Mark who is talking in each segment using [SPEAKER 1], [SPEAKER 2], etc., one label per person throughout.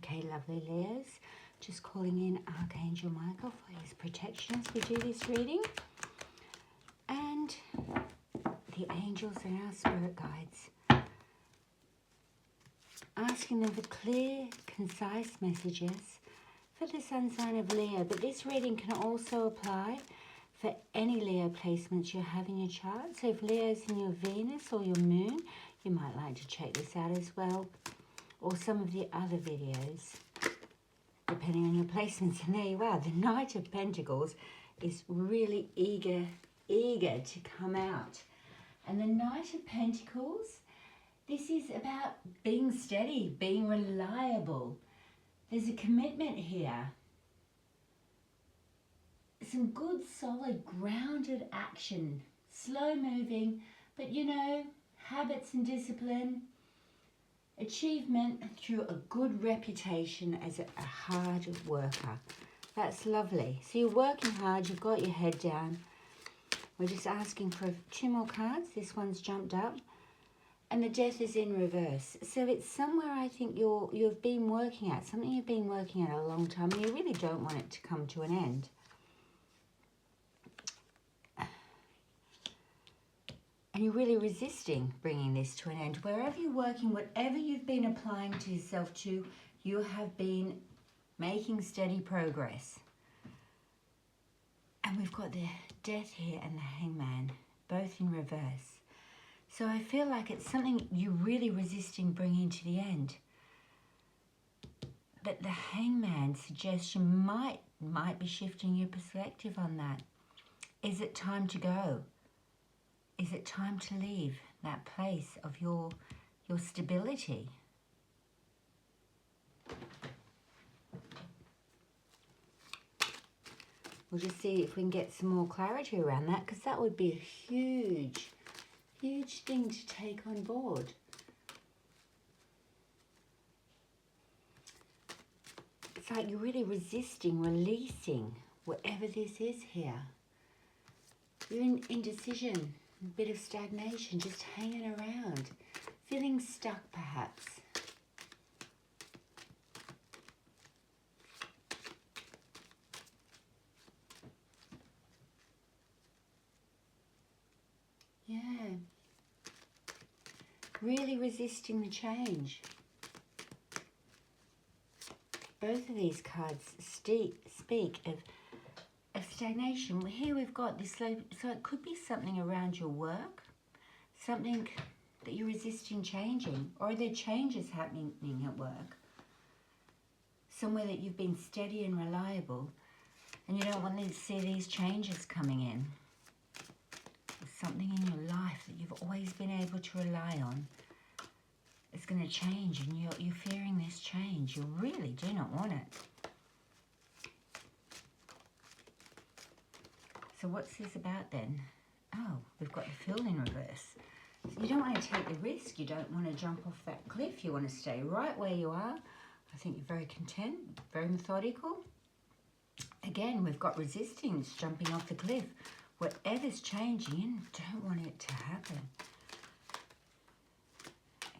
[SPEAKER 1] Okay, lovely Leos. Just calling in Archangel Michael for his protection as we do this reading. And the angels and our spirit guides. Asking them for clear, concise messages for the sun sign of Leo. But this reading can also apply for any Leo placements you have in your chart. So if Leo's in your Venus or your Moon, you might like to check this out as well. Or some of the other videos, depending on your placements. And there you are. The Knight of Pentacles is really eager to come out. And the Knight of Pentacles, this is about being steady, being reliable. There's a commitment here. Some good, solid, grounded action. Slow moving, but you know, habits and discipline. Achievement through a good reputation as a hard worker. That's lovely. So you're working hard, you've got your head down. We're just asking for 2 more cards. This one's jumped up. And the Death is in reverse. So it's somewhere I think you've been working at, something you've been working at a long time, and you really don't want it to come to an end. And you're really resisting bringing this to an end. Wherever you're working, whatever you've been applying to yourself to, you have been making steady progress. And we've got the Death here and the Hangman, both in reverse. So I feel like it's something you're really resisting bringing to the end. But the Hangman suggests you might be shifting your perspective on that. Is it time to go? Is it time to leave that place of your stability? We'll just see if we can get some more clarity around that, because that would be a huge thing to take on board. It's like you're really resisting releasing whatever this is here. You're in indecision. A bit of stagnation, just hanging around, feeling stuck perhaps. Yeah. Really resisting the change. Both of these cards speak of stagnation. Here we've got this slow, so it could be something around your work, something that you're resisting changing, or are there changes happening at work? Somewhere that you've been steady and reliable, and you don't want to see these changes coming in. Or something in your life that you've always been able to rely on is going to change, and you're fearing this change. You really do not want it. So what's this about then? Oh, we've got the Fool in reverse. So you don't want to take the risk. You don't want to jump off that cliff. You want to stay right where you are. I think you're very content, very methodical. Again, we've got resistance, jumping off the cliff. Whatever's changing, you don't want it to happen.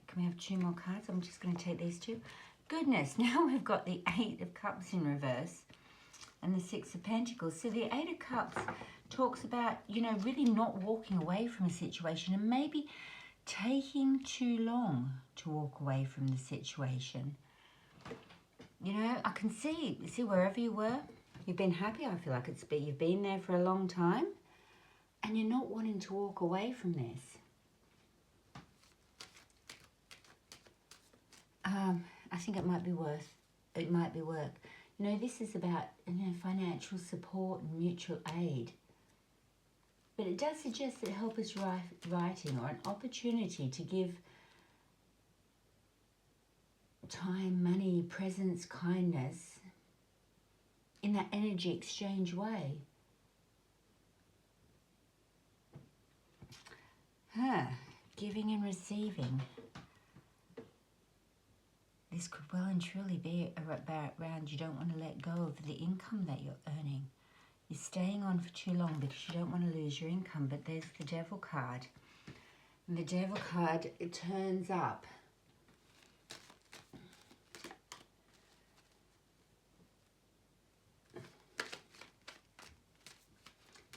[SPEAKER 1] Can we have 2 more cards? I'm just going to take these 2. Goodness, now we've got the 8 of Cups in reverse and the 6 of Pentacles. So the 8 of Cups talks about, you know, really not walking away from a situation and maybe taking too long to walk away from the situation. You know, I can see wherever you were, you've been happy. I feel like you've been there for a long time and you're not wanting to walk away from this. I think it might be work. You know, this is about, you know, financial support and mutual aid. But it does suggest that help is writing, or an opportunity to give time, money, presence, kindness in that energy exchange way. Giving and receiving. This could well and truly be around you don't want to let go of the income that you're earning. You're staying on for too long because you don't want to lose your income. But there's the Devil card. And the Devil card, it turns up.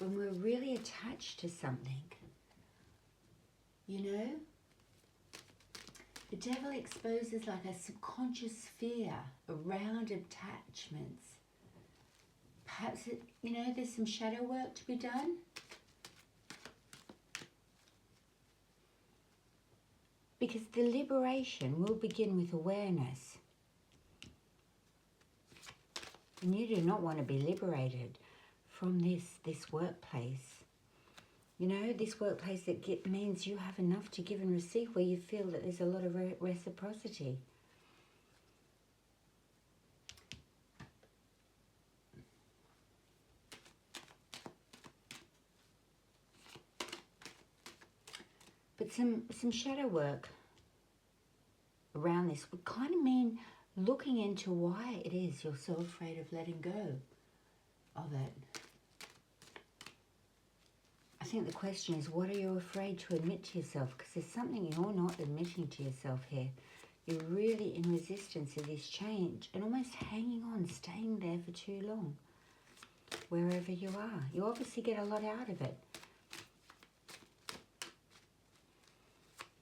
[SPEAKER 1] when we're really attached to something. You know? The devil exposes like a subconscious fear around attachments. Perhaps, there's some shadow work to be done. Because the liberation will begin with awareness. And you do not want to be liberated from this workplace. This workplace that means you have enough to give and receive, where you feel that there's a lot of reciprocity. But some shadow work around this would kind of mean looking into why it is you're so afraid of letting go of it. I think the question is, what are you afraid to admit to yourself? Because there's something you're not admitting to yourself here. You're really in resistance to this change and almost hanging on, staying there for too long, wherever you are. You obviously get a lot out of it.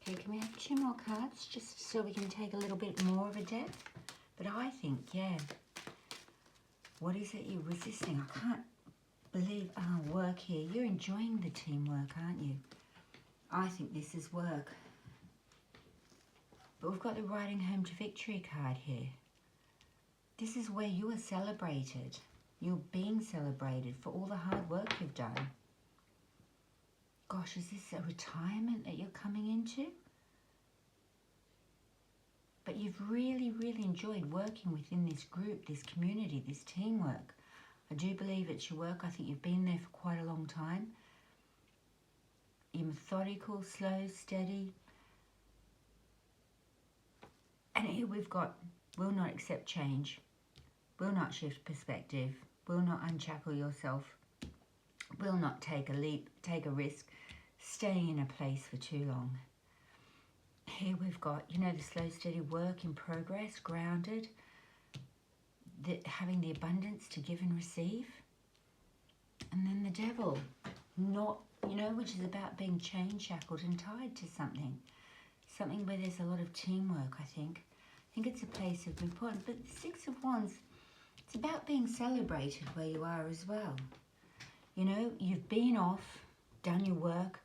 [SPEAKER 1] Okay, can we have 2 more cards just so we can take a little bit more of a depth? But I think, yeah, what is it you're resisting? I can't believe, work here. You're enjoying the teamwork, aren't you? I think this is work. But we've got the riding home to victory card here. This is where you are celebrated. You're being celebrated for all the hard work you've done. Gosh, is this a retirement that you're coming into? But you've really, really enjoyed working within this group, this community, this teamwork. I do believe it's your work. I think you've been there for quite a long time. You're methodical, slow, steady. And here we've got, will not accept change, will not shift perspective, will not unshackle yourself, will not take a leap, take a risk, staying in a place for too long. Here we've got, the slow, steady work in progress, grounded, having the abundance to give and receive. And then the devil, not, which is about being chained, shackled and tied to something. Something where there's a lot of teamwork, I think. I think it's a place of importance. But the 6 of Wands, it's about being celebrated where you are as well. You've been off, done your work.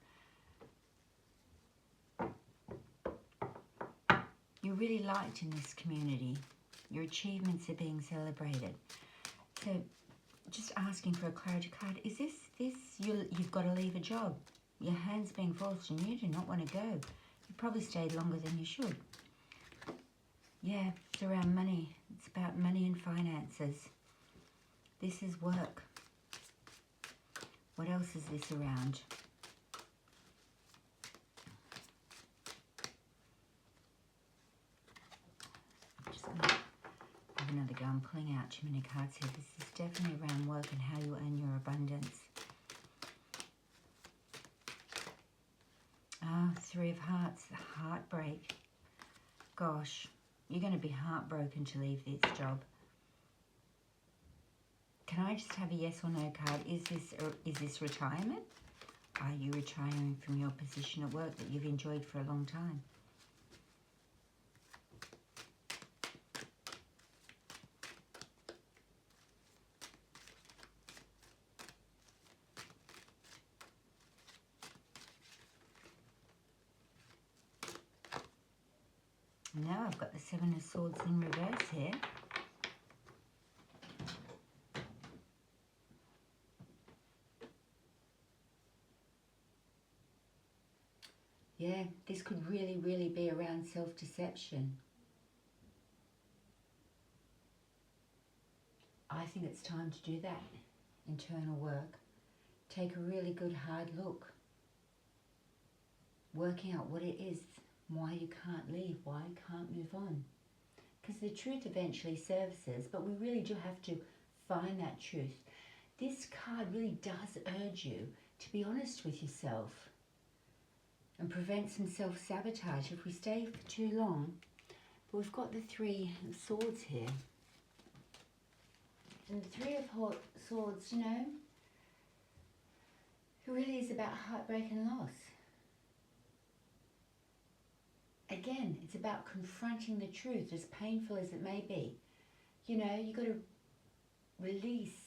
[SPEAKER 1] You're really liked in this community. Your achievements are being celebrated. So just asking for a clarity card. Is this you've got to leave a job. Your hand's being forced and you do not want to go. You probably stayed longer than you should. Yeah, it's around money. It's about money and finances. This is work. What else is this around? I'm just going to have another go. I'm pulling out too many cards here. This is definitely around work and how you earn your abundance. 3 of Hearts, the heartbreak. Gosh, you're going to be heartbroken to leave this job. Can I just have a yes or no card? Is this retirement? Are you retiring from your position at work that you've enjoyed for a long time? Now I've got the 7 of Swords in reverse here. Yeah, this could really, really be around self-deception. I think it's time to do that internal work. Take a really good hard look. Working out what it is, why you can't leave, why you can't move on. Because the truth eventually surfaces, but we really do have to find that truth. This card really does urge you to be honest with yourself and prevent some self-sabotage if we stay for too long. But we've got the 3 of Swords here. And the 3 of Swords, It really is about heartbreak and loss. Again, it's about confronting the truth, as painful as it may be. You know, you've got to release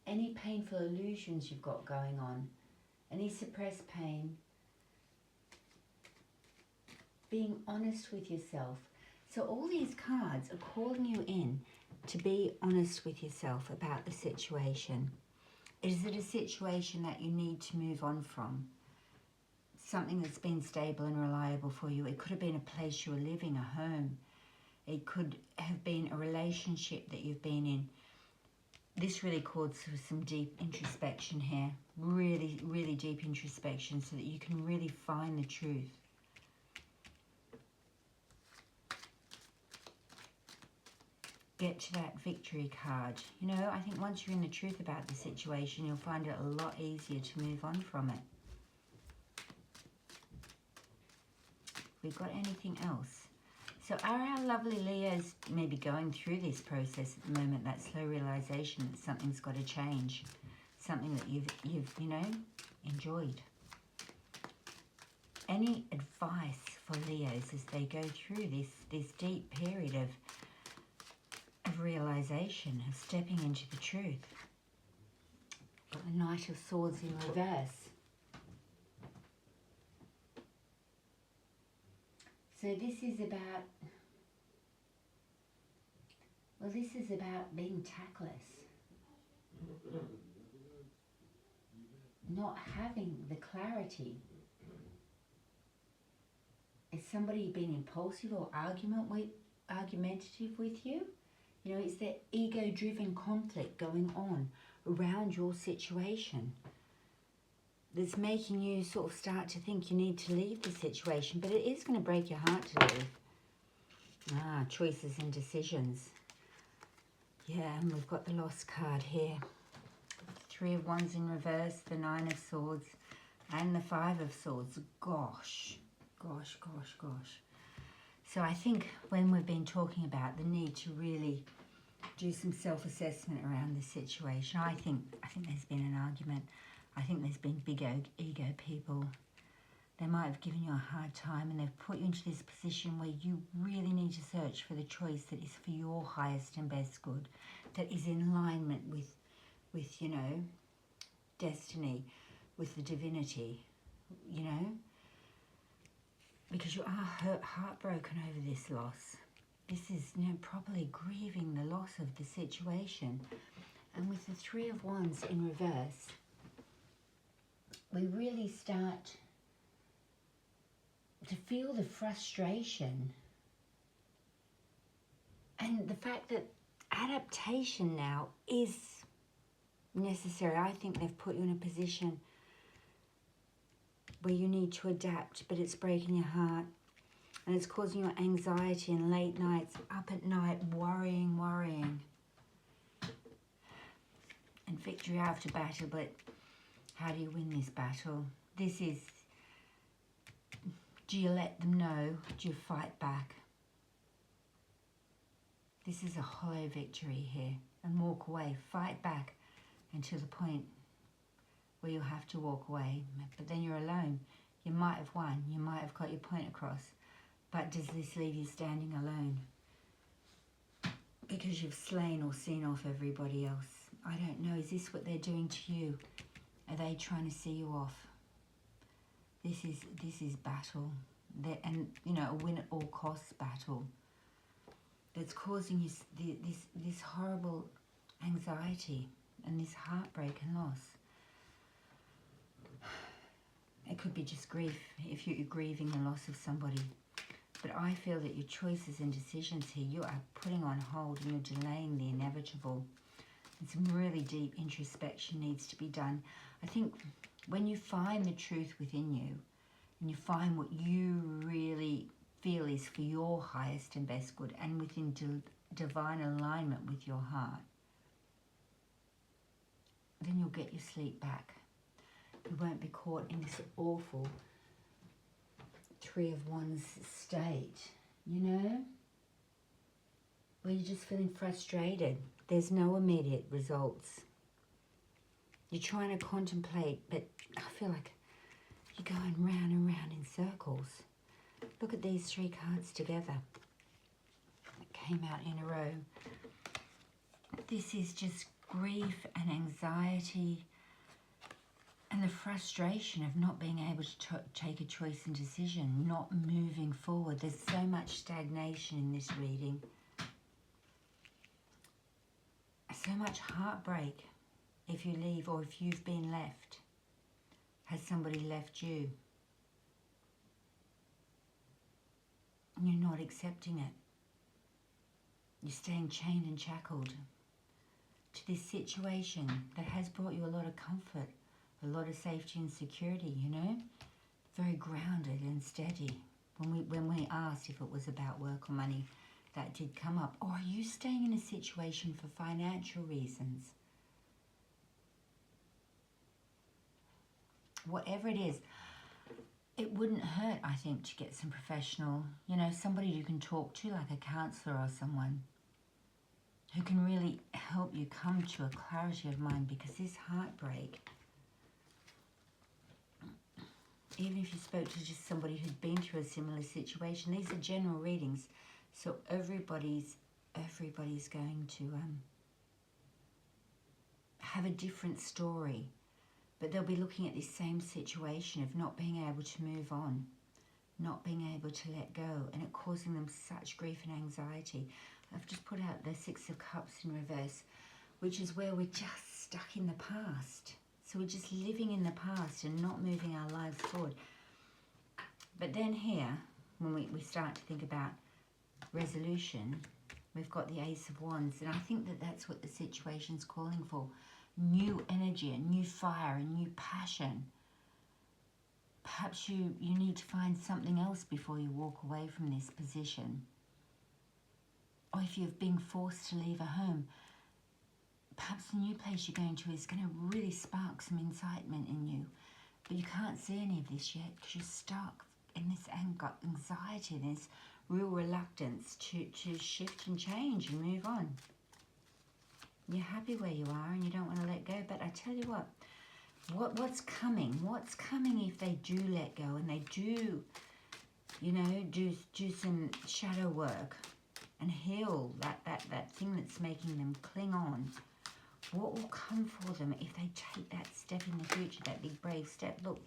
[SPEAKER 1] any painful illusions you've got going on, any suppressed pain, being honest with yourself. So all these cards are calling you in to be honest with yourself about the situation. Is it a situation that you need to move on from? Something that's been stable and reliable for you. It could have been a place you were living, a home. It could have been a relationship that you've been in. This really calls for some deep introspection here. Really, really deep introspection so that you can really find the truth. Get to that victory card. You know, I think once you're in the truth about the situation, you'll find it a lot easier to move on from it. We've got anything else? So are our lovely Leos maybe going through this process at the moment, that slow realization that something's got to change, something that you've you know, enjoyed? Any advice for Leos as they go through this deep period of realization, of stepping into the truth? Got the Knight of Swords in reverse. So this is about, well, this is about being tactless. Not having the clarity. Is somebody being impulsive or argumentative with you? You know, it's that ego-driven conflict going on around your situation that's making you sort of start to think you need to leave the situation, but it is going to break your heart to leave. Choices and decisions. Yeah, and we've got the Lost card here. Three of Wands in reverse, the Nine of Swords, and the Five of Swords. Gosh. So I think when we've been talking about the need to really do some self-assessment around this situation, I think there's been an argument. I think there's been big ego people. They might have given you a hard time and they've put you into this position where you really need to search for the choice that is for your highest and best good, that is in alignment with you know, destiny, with the divinity, you know, because you are heartbroken over this loss. This is, you know, properly grieving the loss of the situation. And with the Three of Wands in reverse, we really start to feel the frustration and the fact that adaptation now is necessary. I think they've put you in a position where you need to adapt, but it's breaking your heart and it's causing you anxiety and late nights, up at night, worrying. And victory after battle, but how do you win this battle? This is, do you let them know? Do you fight back? This is a hollow victory here. And walk away, fight back until the point where you'll have to walk away. But then you're alone. You might have won. You might have got your point across. But does this leave you standing alone? Because you've slain or seen off everybody else. I don't know. Is this what they're doing to you? Are they trying to see you off? This is battle. And, you know, a win at all costs battle. That's causing you this horrible anxiety and this heartbreak and loss. It could be just grief if you're grieving the loss of somebody. But I feel that your choices and decisions here, you are putting on hold and you're delaying the inevitable. And some really deep introspection needs to be done. I think when you find the truth within you and you find what you really feel is for your highest and best good and within divine alignment with your heart, then you'll get your sleep back. You won't be caught in this awful Three of Wands state, you know, where you're just feeling frustrated. There's no immediate results. You're trying to contemplate, but I feel like you're going round and round in circles. Look at these 3 cards together. It came out in a row. This is just grief and anxiety and the frustration of not being able to take a choice and decision, not moving forward. There's so much stagnation in this reading. So much heartbreak if you leave or if you've been left. Has somebody left you? And you're not accepting it. You're staying chained and shackled to this situation that has brought you a lot of comfort, a lot of safety and security, you know? Very grounded and steady. When we asked if it was about work or money, that did come up. Or are you staying in a situation for financial reasons? Whatever it is, it wouldn't hurt, I think, to get some professional, you know, somebody you can talk to, like a counsellor or someone who can really help you come to a clarity of mind, because this heartbreak, even if you spoke to just somebody who'd been through a similar situation, these are general readings, so everybody's going to have a different story, but they'll be looking at this same situation of not being able to move on, not being able to let go, and it causing them such grief and anxiety. I've just put out the 6 of Cups in reverse, which is where we're just stuck in the past. So we're just living in the past and not moving our lives forward. But then here, when we start to think about resolution, we've got the Ace of Wands, and I think that that's what the situation's calling for. New energy, a new fire, a new passion. Perhaps you need to find something else before you walk away from this position. Or if you've been forced to leave a home, perhaps the new place you're going to is going to really spark some incitement in you. But you can't see any of this yet because you're stuck in this anxiety, this real reluctance to shift and change and move on. You're happy where you are and you don't want to let go. But I tell you what's coming? What's coming if they do let go and they do, you know, do some shadow work and heal that thing that's making them cling on? What will come for them if they take that step in the future, that big brave step? Look,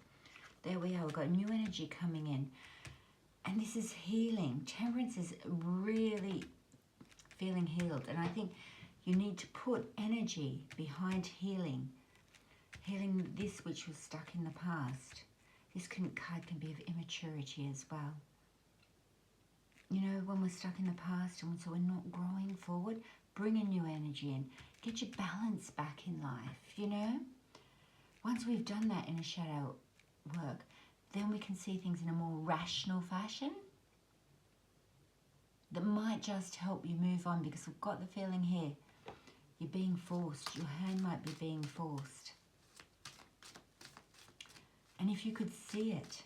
[SPEAKER 1] there we are. We've got new energy coming in. And this is healing. Temperance is really feeling healed. And I think you need to put energy behind healing. Healing this which was stuck in the past. This card can be of immaturity as well. You know, when we're stuck in the past and so we're not growing forward, bring a new energy in. Get your balance back in life, you know. Once we've done that in a shadow work, then we can see things in a more rational fashion that might just help you move on, because we've got the feeling here you're being forced. Your hand might be being forced. And if you could see it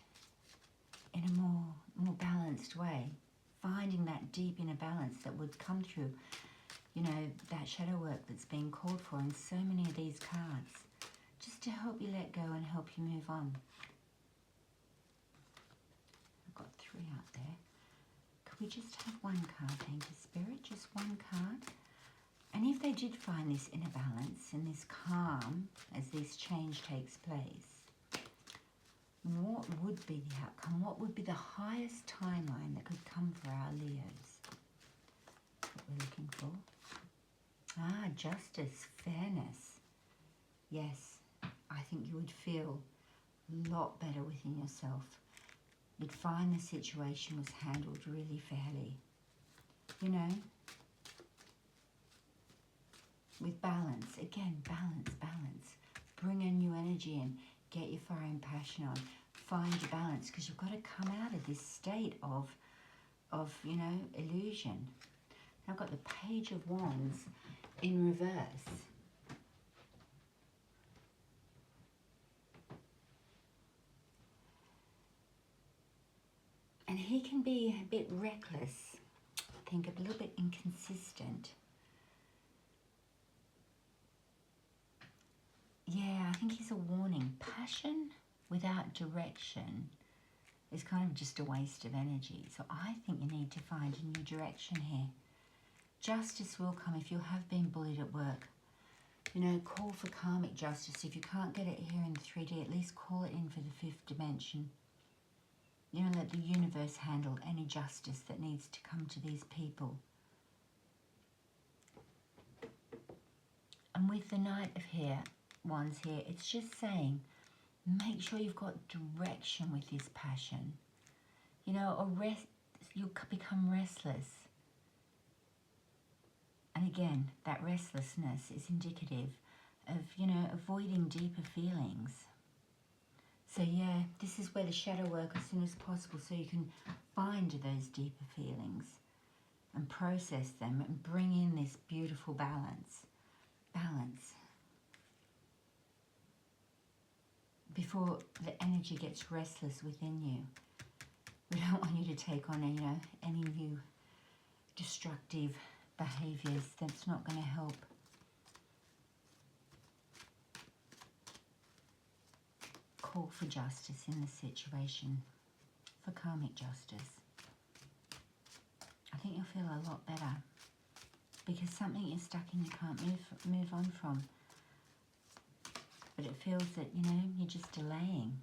[SPEAKER 1] in a more balanced way, finding that deep inner balance that would come through, you know, that shadow work that's being called for in so many of these cards, just to help you let go and help you move on. I've got 3 out there. Could we just have one card, thank you, Spirit? Just one card. And if they did find this inner balance and this calm as this change takes place, what would be the outcome? What would be the highest timeline that could come for our Leos? That's what we're looking for. Ah, justice, fairness. Yes, I think you would feel a lot better within yourself. You'd find the situation was handled really fairly. You know? With balance. Again, balance, balance. Bring a new energy in. Get your fire and passion on. Find your balance, because you've got to come out of this state of you know, illusion. Now I've got the Page of Wands in reverse. And he can be a bit reckless, I think, a little bit inconsistent. Yeah, I think is a warning. Passion without direction is kind of just a waste of energy. So I think you need to find a new direction here. Justice will come if you have been bullied at work. You know, call for karmic justice. If you can't get it here in 3D, at least call it in for the 5th dimension. You know, let the universe handle any justice that needs to come to these people. And with the Knight of Wands here, it's just saying, make sure you've got direction with this passion. You know, you'll become restless. And again, that restlessness is indicative of, you know, avoiding deeper feelings. So yeah, this is where the shadow work as soon as possible, so you can find those deeper feelings and process them and bring in this beautiful balance. Before the energy gets restless within you. We don't want you to take on any new destructive behaviors. That's not going to help. Call for justice in the situation, for karmic justice. I think you'll feel a lot better because something is stuck and you can't move on from. But it feels that, you know, you're just delaying.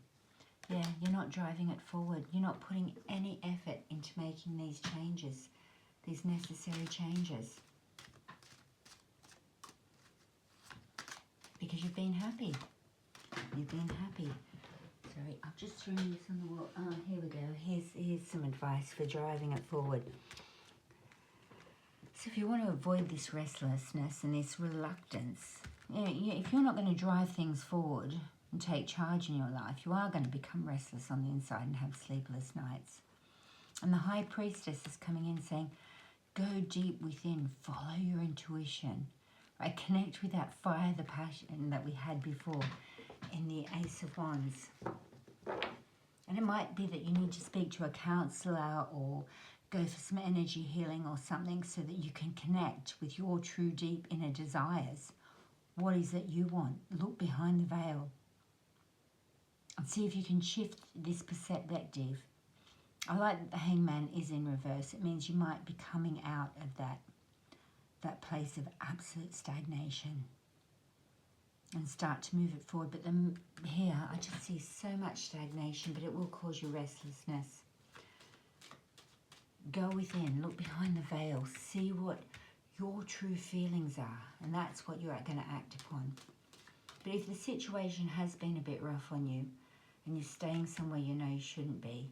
[SPEAKER 1] Yeah, you're not driving it forward. You're not putting any effort into making these changes, these necessary changes. Because you've been happy. You've been happy. Sorry, I've just thrown this on the wall. Oh, here we go. Here's some advice for driving it forward. So if you want to avoid this restlessness and this reluctance, if you're not going to drive things forward and take charge in your life, you are going to become restless on the inside and have sleepless nights. And the High Priestess is coming in saying, go deep within, follow your intuition. Right? Connect with that fire, the passion that we had before in the Ace of Wands. And it might be that you need to speak to a counsellor or go for some energy healing or something so that you can connect with your true deep inner desires. What is it you want? Look behind the veil and see if you can shift this perspective. I like that the Hangman is in reverse. It means you might be coming out of that place of absolute stagnation and start to move it forward. But then here, I just see so much stagnation, but it will cause you restlessness. Go within, look behind the veil, see what your true feelings are, and that's what you're going to act upon. But if the situation has been a bit rough on you, and you're staying somewhere you know you shouldn't be,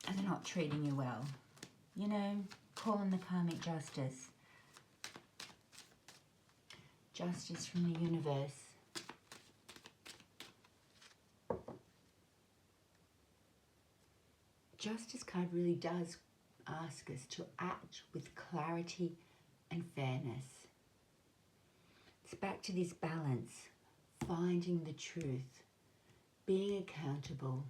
[SPEAKER 1] and they're not treating you well, you know, call on the karmic justice. Justice from the universe. Justice card really does ask us to act with clarity and fairness. It's back to this balance, finding the truth, being accountable.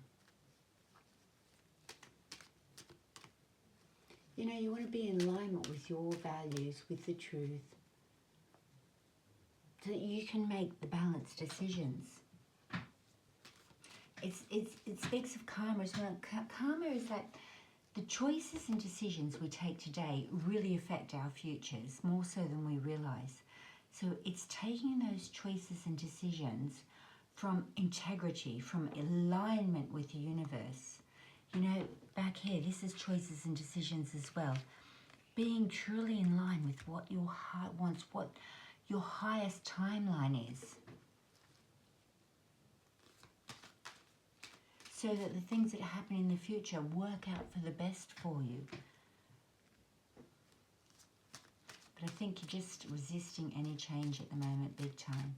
[SPEAKER 1] You know, you want to be in alignment with your values, with the truth, so that you can make the balanced decisions. It speaks of karma as well. Karma is that the choices and decisions we take today really affect our futures, more so than we realise. So it's taking those choices and decisions from integrity, from alignment with the universe. You know, back here, this is choices and decisions as well. Being truly in line with what your heart wants, what your highest timeline is. So that the things that happen in the future work out for the best for you. But I think you're just resisting any change at the moment, big time.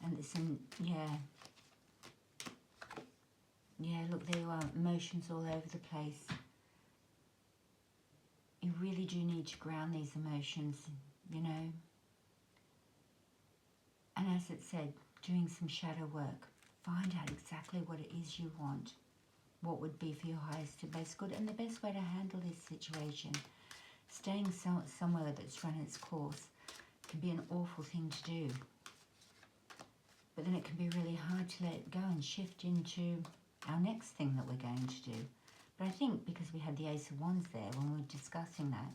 [SPEAKER 1] And there's some, yeah, look, there you are, emotions all over the place. You really do need to ground these emotions, you know. And as it said, doing some shadow work. Find out exactly what it is you want, what would be for your highest and best good, and the best way to handle this situation. Staying somewhere that's run its course can be an awful thing to do. But then it can be really hard to let it go and shift into our next thing that we're going to do. But I think because we had the Ace of Wands there when we were discussing that,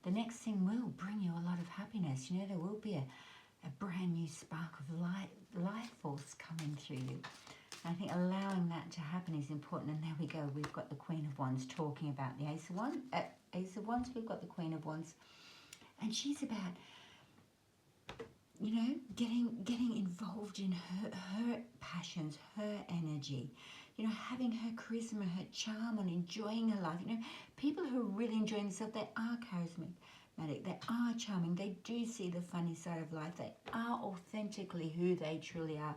[SPEAKER 1] the next thing will bring you a lot of happiness. You know, there will be a brand new spark of life force coming through you. And I think allowing that to happen is important. And there we go. We've got the Queen of Wands talking about the Ace of Wands. We've got the Queen of Wands. And she's about, you know, getting involved in her passions, her energy. You know, having her charisma, her charm, and enjoying her life. You know, people who are really enjoying themselves, they are charismatic, they are charming, they do see the funny side of life, they are authentically who they truly are.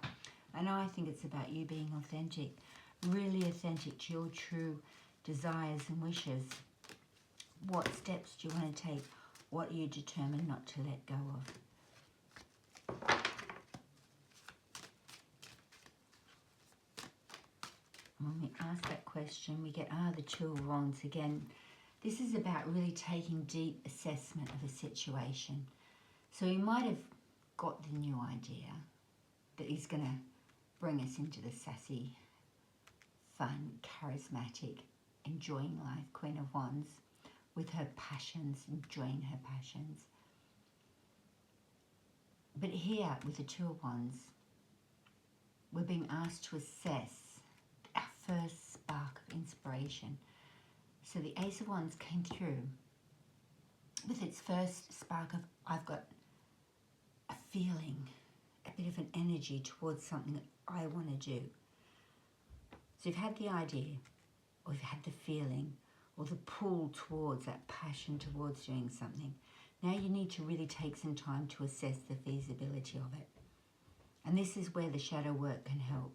[SPEAKER 1] And I think it's about you being authentic, really authentic to your true desires and wishes. What steps do you want to take? What are you determined not to let go of? When we ask that question, we get, the Two of Wands again. This is about really taking deep assessment of a situation. So you might have got the new idea that he's going to bring us into the sassy, fun, charismatic, enjoying life, Queen of Wands, with her passions, enjoying her passions. But here, with the Two of Wands, we're being asked to assess our first spark of inspiration. So the Ace of Wands came through with its first spark of, I've got a feeling, a bit of an energy towards something that I want to do. So you've had the idea, or you've had the feeling, or the pull towards that passion towards doing something. Now you need to really take some time to assess the feasibility of it. And this is where the shadow work can help.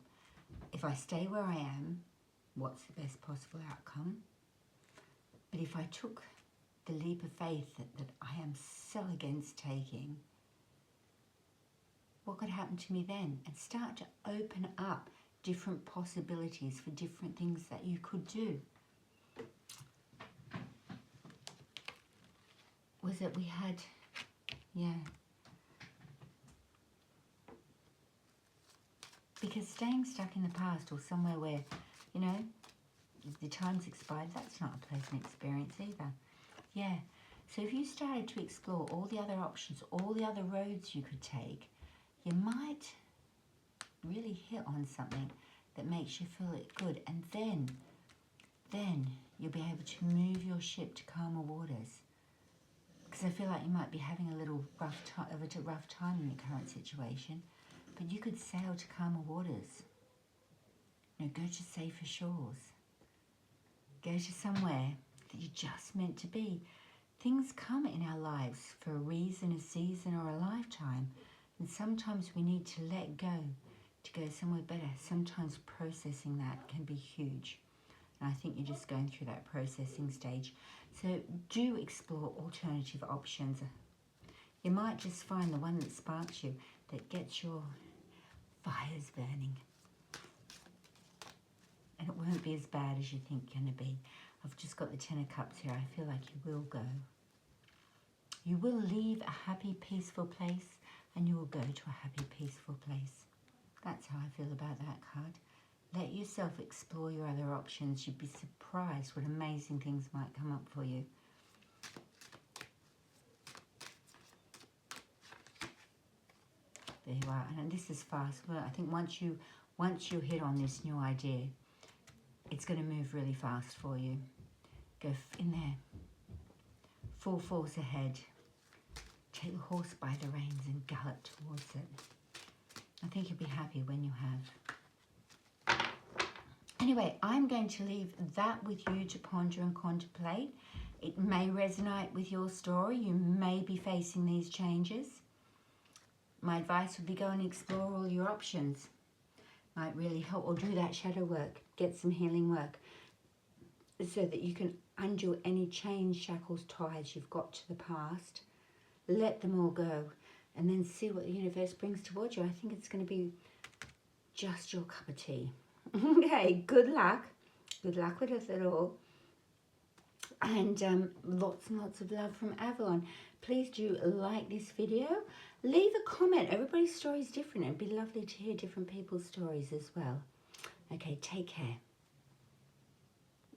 [SPEAKER 1] If I stay where I am, what's the best possible outcome? But if I took the leap of faith that I am so against taking, what could happen to me then? And start to open up different possibilities for different things that you could do. Was it we had, because staying stuck in the past or somewhere where, you know, the time's expired, that's not a pleasant experience either. Yeah, so if you started to explore all the other options, all the other roads you could take, you might really hit on something that makes you feel it good. And then you'll be able to move your ship to calmer waters. Because I feel like you might be having a little rough time in your current situation, but you could sail to calmer waters. You know, go to safer shores. Go to somewhere that you're just meant to be. Things come in our lives for a reason, a season, or a lifetime. And sometimes we need to let go to go somewhere better. Sometimes processing that can be huge. And I think you're just going through that processing stage. So do explore alternative options. You might just find the one that sparks you, that gets your fires burning. And it won't be as bad as you think it's going to be. I've just got the Ten of Cups here. I feel like you will go. You will leave a happy, peaceful place, and you will go to a happy, peaceful place. That's how I feel about that card. Let yourself explore your other options. You'd be surprised what amazing things might come up for you. There you are. And this is fast. Well, I think once you hit on this new idea, it's going to move really fast for you. Go in there. Full force ahead. Take the horse by the reins and gallop towards it. I think you'll be happy when you have. Anyway, I'm going to leave that with you to ponder and contemplate. It may resonate with your story. You may be facing these changes. My advice would be go and explore all your options. Might really help, or do that shadow work. Get some healing work so that you can undo any chains, shackles, ties you've got to the past. Let them all go and then see what the universe brings towards you. I think it's going to be just your cup of tea. Okay, good luck. Good luck with it all. And lots and lots of love from Avalon. Please do like this video. Leave a comment. Everybody's story is different. It'd be lovely to hear different people's stories as well. Okay, take care.